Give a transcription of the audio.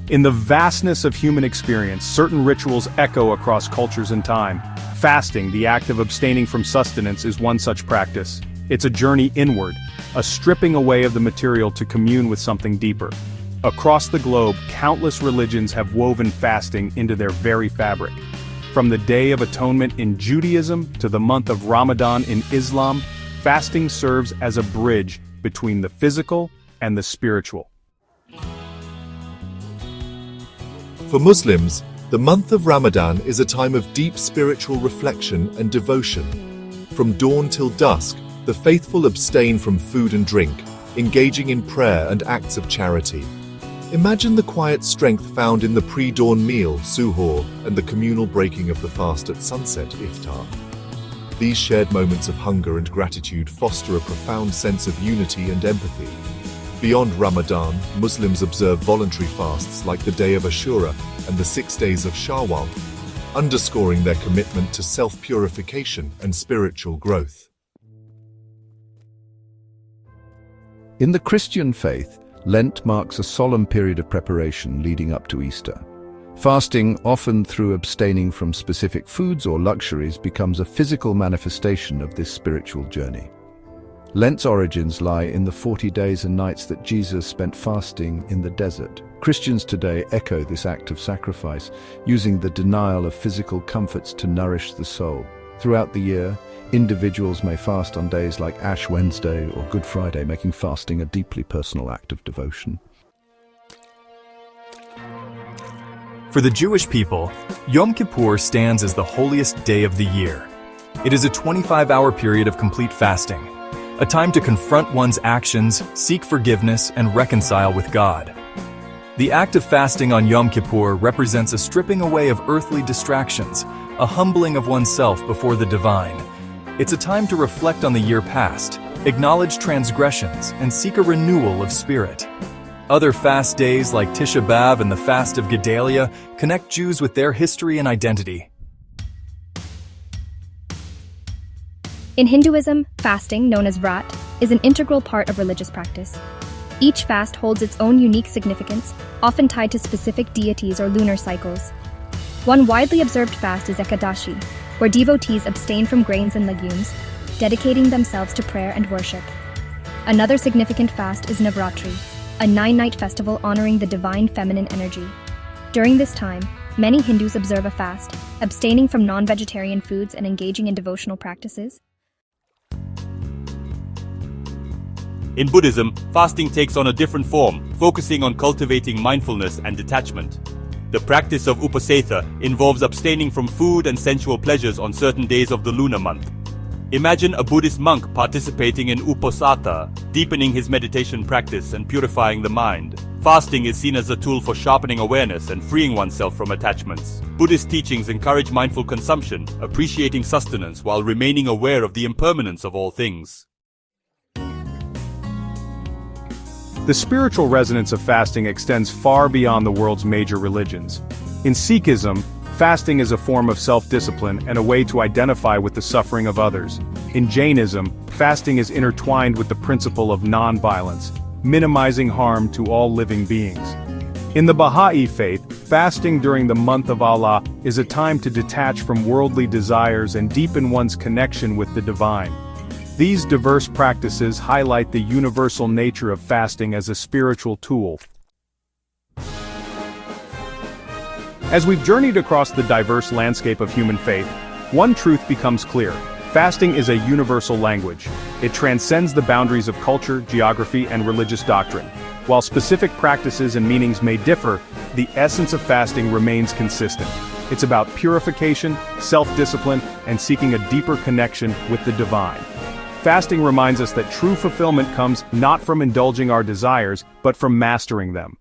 In the vastness of human experience, certain rituals echo across cultures and time. Fasting, the act of abstaining from sustenance, is one such practice. It's a journey inward, a stripping away of the material to commune with something deeper. Across the globe, countless religions have woven fasting into their very fabric. From the Day of Atonement in Judaism to the month of Ramadan in Islam, fasting serves as a bridge between the physical and the spiritual. For Muslims, the month of Ramadan is a time of deep spiritual reflection and devotion. From dawn till dusk, the faithful abstain from food and drink, engaging in prayer and acts of charity. Imagine the quiet strength found in the pre-dawn meal, suhoor, and the communal breaking of the fast at sunset, iftar. These shared moments of hunger and gratitude foster a profound sense of unity and empathy. Beyond Ramadan, Muslims observe voluntary fasts like the Day of Ashura and the 6 days of Shawwal, underscoring their commitment to self-purification and spiritual growth. In the Christian faith, Lent marks a solemn period of preparation leading up to Easter. Fasting, often through abstaining from specific foods or luxuries, becomes a physical manifestation of this spiritual journey. Lent's origins lie in the 40 days and nights that Jesus spent fasting in the desert. Christians today echo this act of sacrifice, using the denial of physical comforts to nourish the soul. Throughout the year, individuals may fast on days like Ash Wednesday or Good Friday, making fasting a deeply personal act of devotion. For the Jewish people, Yom Kippur stands as the holiest day of the year. It is a 25-hour period of complete fasting, a time to confront one's actions, seek forgiveness, and reconcile with God. The act of fasting on Yom Kippur represents a stripping away of earthly distractions, a humbling of oneself before the divine. It's a time to reflect on the year past, acknowledge transgressions, and seek a renewal of spirit. Other fast days like Tisha B'Av and the Fast of Gedalia connect Jews with their history and identity. In Hinduism, fasting, known as vrat, is an integral part of religious practice. Each fast holds its own unique significance, often tied to specific deities or lunar cycles. One widely observed fast is Ekadashi, where devotees abstain from grains and legumes, dedicating themselves to prayer and worship. Another significant fast is Navratri, a 9-night festival honoring the divine feminine energy. During this time, many Hindus observe a fast, abstaining from non-vegetarian foods and engaging in devotional practices. In Buddhism, fasting takes on a different form, focusing on cultivating mindfulness and detachment. The practice of Uposatha involves abstaining from food and sensual pleasures on certain days of the lunar month. Imagine a Buddhist monk participating in Uposatha, deepening his meditation practice and purifying the mind. Fasting is seen as a tool for sharpening awareness and freeing oneself from attachments. Buddhist teachings encourage mindful consumption, appreciating sustenance while remaining aware of the impermanence of all things. The spiritual resonance of fasting extends far beyond the world's major religions. In Sikhism, fasting is a form of self-discipline and a way to identify with the suffering of others. In Jainism, fasting is intertwined with the principle of non-violence, minimizing harm to all living beings. In the Baha'i faith, fasting during the month of Allah is a time to detach from worldly desires and deepen one's connection with the divine. These diverse practices highlight the universal nature of fasting as a spiritual tool. As we've journeyed across the diverse landscape of human faith, one truth becomes clear: fasting is a universal language. It transcends the boundaries of culture, geography, and religious doctrine. While specific practices and meanings may differ, the essence of fasting remains consistent. It's about purification, self-discipline, and seeking a deeper connection with the divine. Fasting reminds us that true fulfillment comes not from indulging our desires, but from mastering them.